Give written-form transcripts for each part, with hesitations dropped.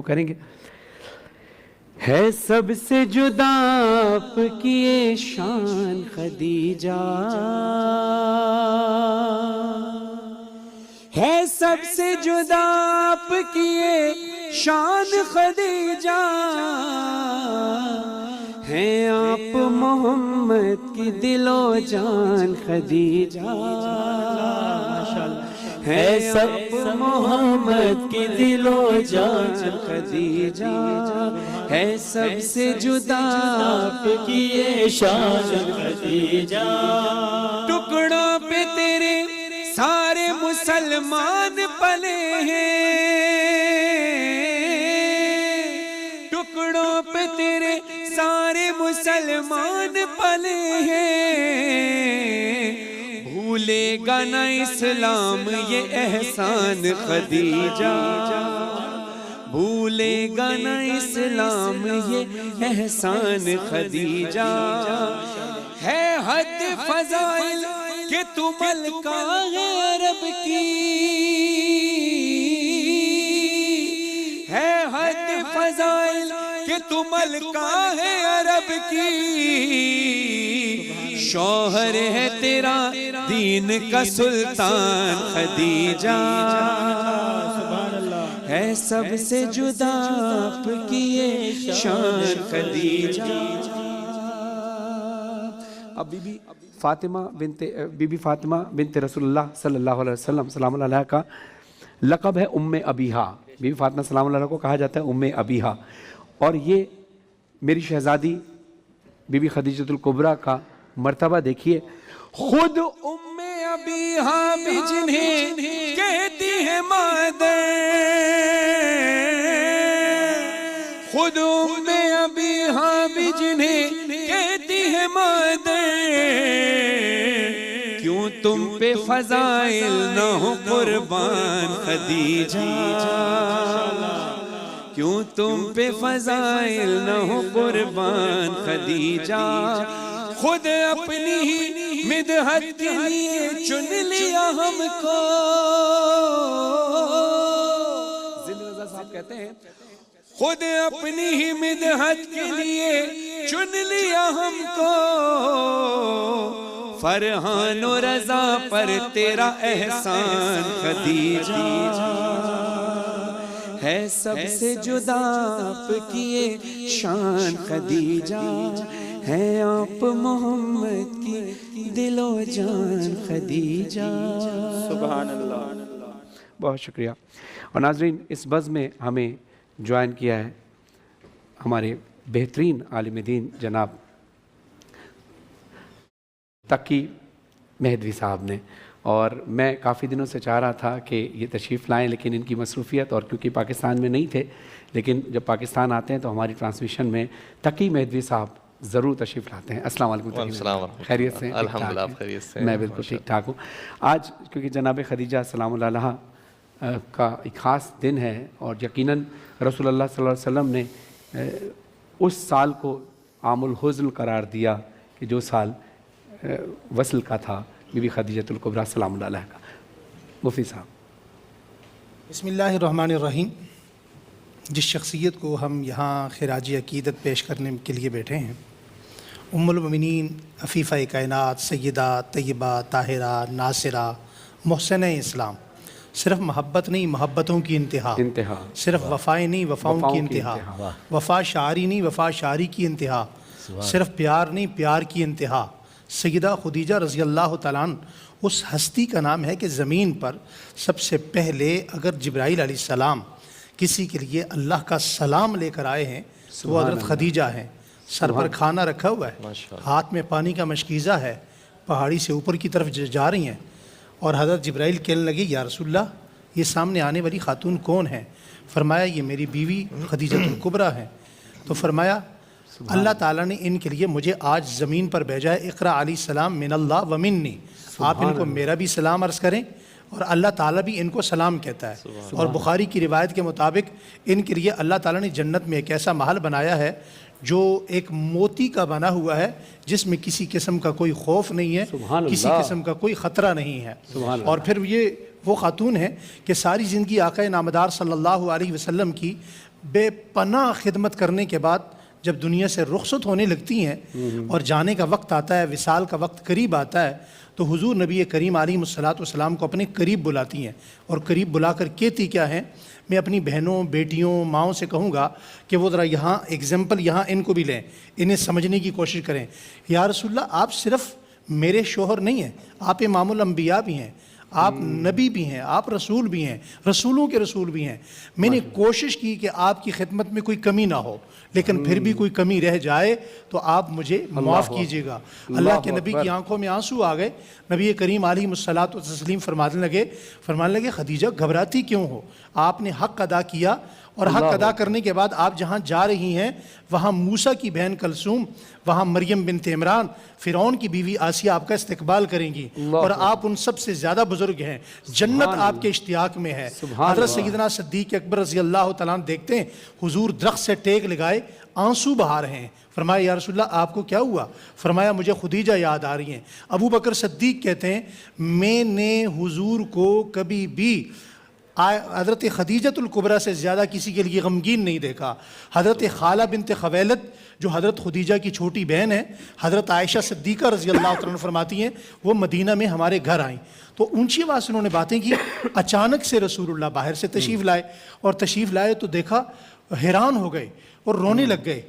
کریں گے. ہے سب سے جدا آپ کی یہ شان خدیجہ، ہے سب سے جدا آپ کی یہ شان خدیجہ، ہے آپ محمد کی دل و جان خدیجہ، ہے سب محمد کی دل و جان خدیجہ، ہے سب سے جدا آپ کی یہ شان خدیجہ. ٹکڑوں پہ تیرے سارے مسلمان پلے ہیں، ٹکڑوں پہ تیرے سارے مسلمان پلے ہیں، بھولے گا نہ اسلام یہ احسان خدیجہ، بھولے گا نہ اسلام یہ احسان خدیجہ. ہے حد فضائل کہ تو ملکہ ہے عرب کی، ہے حد فضائل کہ تو ملکہ ہے عرب کی، شوہر ہے تیرا دین کا سلطان خدیجہ، ہے سب سے جدا آپ کی یہ شان خدیجہ. اب بی بی فاطمہ بنت رسول اللہ صلی اللہ علیہ وسلم سلام اللہ علیہ کا لقب ہے ام ابیہا. بی بی فاطمہ سلام اللہ علیہ کو کہا جاتا ہے ام ابیہا، اور یہ میری شہزادی بی بی خدیجۃ الکبریٰ کا مرتبہ دیکھیے. خود ام ابیہا بھی جنہیں کہتی ہے مادر، خود ام ابیہا بھی جنہیں کہتی ہے مادر، کیوں تم پہ فضائل نہ ہو قربان خدیجہ، کیوں تم پہ فضائل نہ ہو قربان خدیجہ. خود اپنی ہی مدحت کے لیے چن لیا ہم کو، ذل رضا صاحب کہتے ہیں خود اپنی ہی مدحت کے لیے چن لیا ہم کو، فرحان و رضا پر تیرا احسان خدیجہ، ہے سب سے جدا آپ کی یہ شان خدیجہ، ہے آپ محمد کی دل و جان خدیجہ. سبحان اللہ. بہت شکریہ. اور ناظرین، اس بزم میں ہمیں جوائن کیا ہے ہمارے بہترین عالم دین جناب تقی مہدوی صاحب نے، اور میں کافی دنوں سے چاہ رہا تھا کہ یہ تشریف لائیں، لیکن ان کی مصروفیت اور کیونکہ پاکستان میں نہیں تھے، لیکن جب پاکستان آتے ہیں تو ہماری ٹرانسمیشن میں تقی مہدوی صاحب ضرور تشریف لاتے ہیں. السلام علیکم. خیریت سے؟ الحمدللہ خیریت سے. میں بالکل ٹھیک ٹھاک ہوں. آج کیونکہ جناب خدیجہ سلام اللہ علیہ کا ایک خاص دن ہے، اور یقیناً رسول اللہ صلی اللہ علیہ وسلم نے اس سال کو عام الحزن قرار دیا کہ جو سال وصل کا تھا بی بی خدیجۃ الکبریٰ سلام اللہ علیہ کا. مفتی صاحب. بسم اللہ الرحمن الرحیم. جس شخصیت کو ہم یہاں خراج عقیدت پیش کرنے کے لیے بیٹھے ہیں، ام المؤمنین عفیفہ کائنات سیدہ طیبہ طاہرہ ناصرہ محسنہ اسلام، صرف محبت نہیں، محبتوں کی انتہا، صرف وفائیں نہیں، وفاؤں کی انتہا، وفا شاعری نہیں، وفا شاعری کی انتہا، صرف پیار نہیں، پیار کی انتہا، سیدہ خدیجہ رضی اللہ تعالیٰ عنہ اس ہستی کا نام ہے کہ زمین پر سب سے پہلے اگر جبرائیل علیہ السلام کسی کے لیے اللہ کا سلام لے کر آئے ہیں تو وہ حضرت خدیجہ ہیں. سر پر کھانا رکھا ہوا ہے، ہاتھ میں پانی کا مشکیزہ ہے، پہاڑی سے اوپر کی طرف جا رہی ہیں، اور حضرت جبرائیل کہنے لگے یا رسول اللہ یہ سامنے آنے والی خاتون کون ہے؟ فرمایا یہ میری بیوی خدیجۃ الکبریٰ ہیں. تو فرمایا اللہ تعالیٰ نے ان کے لیے مجھے آج زمین پر بھیجا ہے، اقرا علیہ السلام من اللہ و منی، آپ ان کو میرا بھی سلام عرض کریں، اور اللہ تعالیٰ بھی ان کو سلام کہتا ہے. اور بخاری کی روایت کے مطابق ان کے لیے اللہ تعالیٰ نے جنت میں ایک ایسا محل بنایا ہے جو ایک موتی کا بنا ہوا ہے، جس میں کسی قسم کا کوئی خوف نہیں ہے، کسی قسم کا کوئی خطرہ نہیں ہے. اور پھر یہ وہ خاتون ہے کہ ساری زندگی آقا نامدار صلی اللہ علیہ وسلم کی بے پناہ خدمت کرنے کے بعد جب دنیا سے رخصت ہونے لگتی ہیں اور جانے کا وقت آتا ہے، وصال کا وقت قریب آتا ہے، تو حضور نبی کریم علیہ الصلوۃ والسلام کو اپنے قریب بلاتی ہیں، اور قریب بلا کر کہتی کیا ہیں؟ میں اپنی بہنوں، بیٹیوں، ماؤں سے کہوں گا کہ وہ ذرا یہاں ایگزامپل یہاں ان کو بھی لیں، انہیں سمجھنے کی کوشش کریں۔ یا رسول اللہ، آپ صرف میرے شوہر نہیں ہیں، آپ امام الانبیاء بھی ہیں، آپ نبی بھی ہیں، آپ رسول بھی ہیں، رسولوں کے رسول بھی ہیں۔ میں نے کوشش کی کہ آپ کی خدمت میں کوئی کمی نہ ہو، لیکن پھر بھی کوئی کمی رہ جائے تو آپ مجھے معاف کیجیے گا۔ اللہ کے نبی کی آنکھوں میں آنسو آ گئے۔ نبی کریم علیہ الصلوۃ والتسلیم فرمانے لگے خدیجہ گھبراتی کیوں ہو؟ آپ نے حق ادا کیا، اور حق ادا کرنے کے بعد آپ جہاں جا رہی ہیں وہاں موسیٰ کی بہن کلثوم، وہاں مریم بنت عمران، فرعون کی بیوی آسیہ آپ کا استقبال کریں گی، اور آپ ان سب سے زیادہ بزرگ ہیں، جنت آپ کے اشتیاق میں ہے۔ حضرت سیدنا صدیق اکبر رضی اللہ تعالیٰ عنہ دیکھتے ہیں حضور درخت سے ٹیک لگائے آنسو بہا رہے ہیں۔ فرمایا یا رسول اللہ آپ کو کیا ہوا؟ فرمایا مجھے خدیجہ یاد آ رہی ہیں۔ ابو بکر صدیق کہتے ہیں میں نے حضور کو کبھی بھی حضرت خدیجۃ الکبریٰ سے زیادہ کسی کے لیے غمگین نہیں دیکھا۔ حضرت خالہ بنت خویلد جو حضرت خدیجہ کی چھوٹی بہن ہے، حضرت عائشہ صدیقہ رضی اللہ عنہ فرماتی ہیں وہ مدینہ میں ہمارے گھر آئیں تو اونچی آواز سے انہوں نے باتیں کی۔ اچانک سے رسول اللہ باہر سے تشریف لائے، اور تشریف لائے تو دیکھا حیران ہو گئے اور رونے لگ گئے۔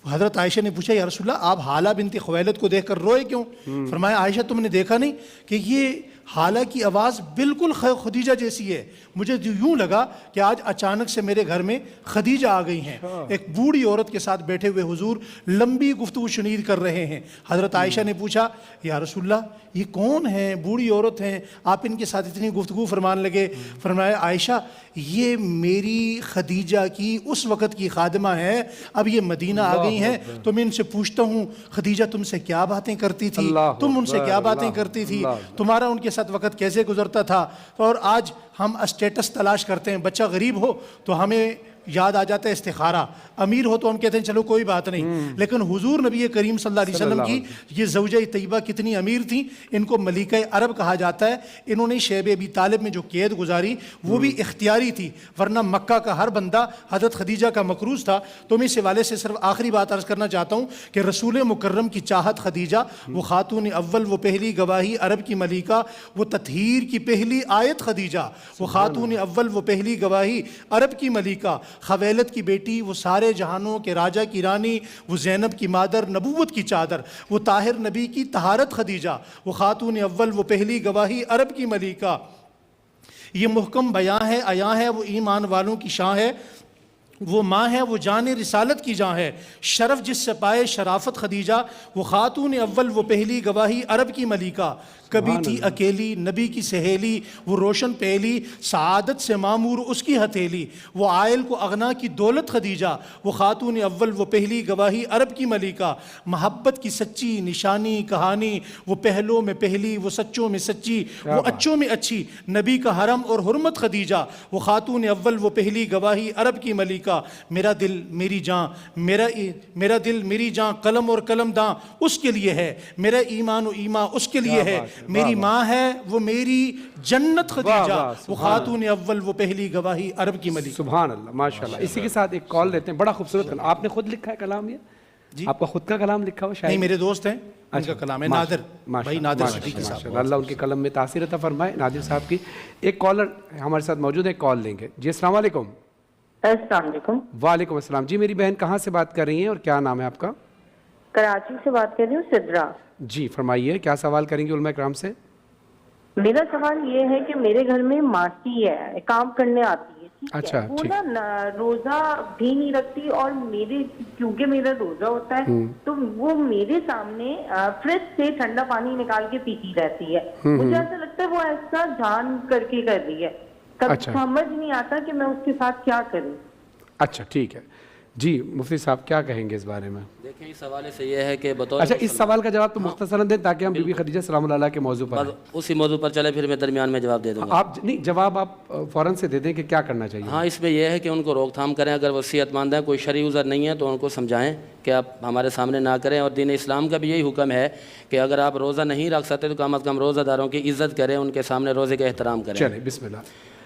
حضرت عائشہ نے پوچھا یا رسول اللہ آپ حالہ بنت خویلد کو دیکھ کر روئے کیوں؟ فرمایا عائشہ تم نے دیکھا نہیں کہ یہ حالہ کی آواز بالکل خدیجہ جیسی ہے، مجھے یوں لگا کہ آج اچانک سے میرے گھر میں خدیجہ آ گئی ہیں۔ ایک بوڑھی عورت کے ساتھ بیٹھے ہوئے حضور لمبی گفتگو شنید کر رہے ہیں۔ حضرت عائشہ نے پوچھا یا رسول اللہ یہ کون ہیں؟ بوڑھی عورت ہیں، آپ ان کے ساتھ اتنی گفتگو فرمان لگے۔ فرمایا عائشہ یہ میری خدیجہ کی اس وقت کی خادمہ ہے، اب یہ مدینہ آ گئی ہیں تو میں ان سے پوچھتا ہوں خدیجہ تم سے کیا باتیں کرتی تھی، تم ان سے کیا باتیں کرتی تھی، تمہارا ان کے ساتھ وقت کیسے گزرتا تھا؟ اور آج ہم اسٹیٹس تلاش کرتے ہیں، بچہ غریب ہو تو ہمیں یاد آ جاتا ہے استخارہ، امیر ہو تو ہم کہتے ہیں چلو کوئی بات نہیں، لیکن حضور نبی کریم صلی اللہ علیہ وسلم کی یہ زوجہ طیبہ کتنی امیر تھیں، ان کو ملکہ عرب کہا جاتا ہے۔ انہوں نے شیب ابی طالب میں جو قید گزاری وہ بھی اختیاری تھی، ورنہ مکہ کا ہر بندہ حضرت خدیجہ کا مکروز تھا۔ تو میں اس حوالے سے صرف آخری بات عرض کرنا چاہتا ہوں کہ رسول مکرم کی چاہت خدیجہ، وہ خاتون اول، وہ پہلی گواہی عرب کی ملکہ، وہ تطہیر کی پہلی آیت خدیجہ، وہ خاتون اول، وہ پہلی گواہی عرب کی ملکہ، خویلد کی بیٹی، وہ سارے جہانوں کے راجہ کی رانی، وہ زینب کی مادر، نبوت کی چادر، وہ طاہر نبی کی طہارت خدیجہ، وہ خاتون اول، وہ پہلی گواہی عرب کی ملکہ۔ یہ محکم بیان ہے، عیاں ہے، وہ ایمان والوں کی شان ہے، وہ ماں ہے، وہ جان رسالت کی جان ہے، شرف جس سے پائے شرافت خدیجہ، وہ خاتون اول، وہ پہلی گواہی عرب کی ملکہ، کبھی تھی اکیلی نبی کی سہیلی، وہ روشن پہلی سعادت سے معمور اس کی ہتھیلی، وہ عائل کو اغنا کی دولت خدیجہ، وہ خاتون اول، وہ پہلی گواہی عرب کی ملکہ، محبت کی سچی نشانی کہانی، وہ پہلوں میں پہلی، وہ سچوں میں سچی، وہ اچوں میں اچھی، نبی کا حرم اور حرمت خدیجہ، وہ خاتون اول، وہ پہلی گواہی عرب کی ملکہ۔ میرا دل میری جان، میرا دل میری جان، قلم اور قلم داں اس کے لیے ہے، میرا ایمان و ایمان اس کے لیے ہے، میری ماں ہے وہ میری جنت خدیجہ، وہ خاتون اول، وہ پہلی گواہی عرب کی ملکہ۔ سبحان اللہ، ماشاءاللہ۔ اسی کے ساتھ ایک کال لیتے ہیں، بڑا خوبصورت کلام آپ نے خود لکھا ہے کلام، یہ آپ کا خود کا کلام لکھا ہوا شاید؟ نہیں میرے دوست ہیں، ان کا کلام ہے، نادر بھائی، نادر صدیقی صاحب، اللہ ان کے قلم میں تاثیر عطا فرمائے۔ نادر صاحب کی ایک کالر ہمارے ساتھ موجود ہے، کال لیں گے۔ جی السلام علیکم۔ السلام علیکم۔ وعلیکم السلام۔ جی میری بہن کہاں سے بات کر رہی ہیں اور کیا نام ہے آپ کا؟ کراچی سے بات کر رہی ہوں، سدرا۔ جی فرمائیے، کیا سوال کریں گے علماء کرام سے؟ میرا سوال یہ ہے کہ میرے گھر میں ماسی ہے، کام کرنے آتی ہے، ٹھیک اچھا، ہے، وہ نا روزہ بھی نہیں رکھتی، اور میرے کیونکہ میرا روزہ ہوتا ہے تو وہ میرے سامنے فریج سے ٹھنڈا پانی نکال کے پیتی رہتی ہے۔ مجھے ایسا لگتا ہے وہ ایسا جان کر کے کر رہی ہے، سمجھ نہیں آتا کہ میں اس کے ساتھ کیا کروں۔ اچھا ٹھیک ہے، جی مفتی صاحب کیا کہیں گے اس بارے میں؟ دیکھیں اس حوالے سے یہ ہے کہ بطور اچھا اس سوال کا جواب تو مختصراً دیں تاکہ ہم بی بی خدیجہ سلام اللہ علیہا کے موضوع پر اسی موضوع پر چلے، پھر میں درمیان میں جواب دے دوں گا۔ آپ نہیں جواب آپ فوراً سے دے دیں کہ کیا کرنا چاہیے۔ ہاں اس میں یہ ہے کہ ان کو روک تھام کریں، اگر وہ صحت مند ہیں، کوئی شرعی عذر نہیں ہے تو ان کو سمجھائیں کہ آپ ہمارے سامنے نہ کریں، اور دین اسلام کا بھی یہی حکم ہے کہ اگر آپ روزہ نہیں رکھ سکتے تو کم از کم روزہ داروں کی عزت کریں، ان کے سامنے روزے کا احترام کریں۔ چلیں بسم اللہ۔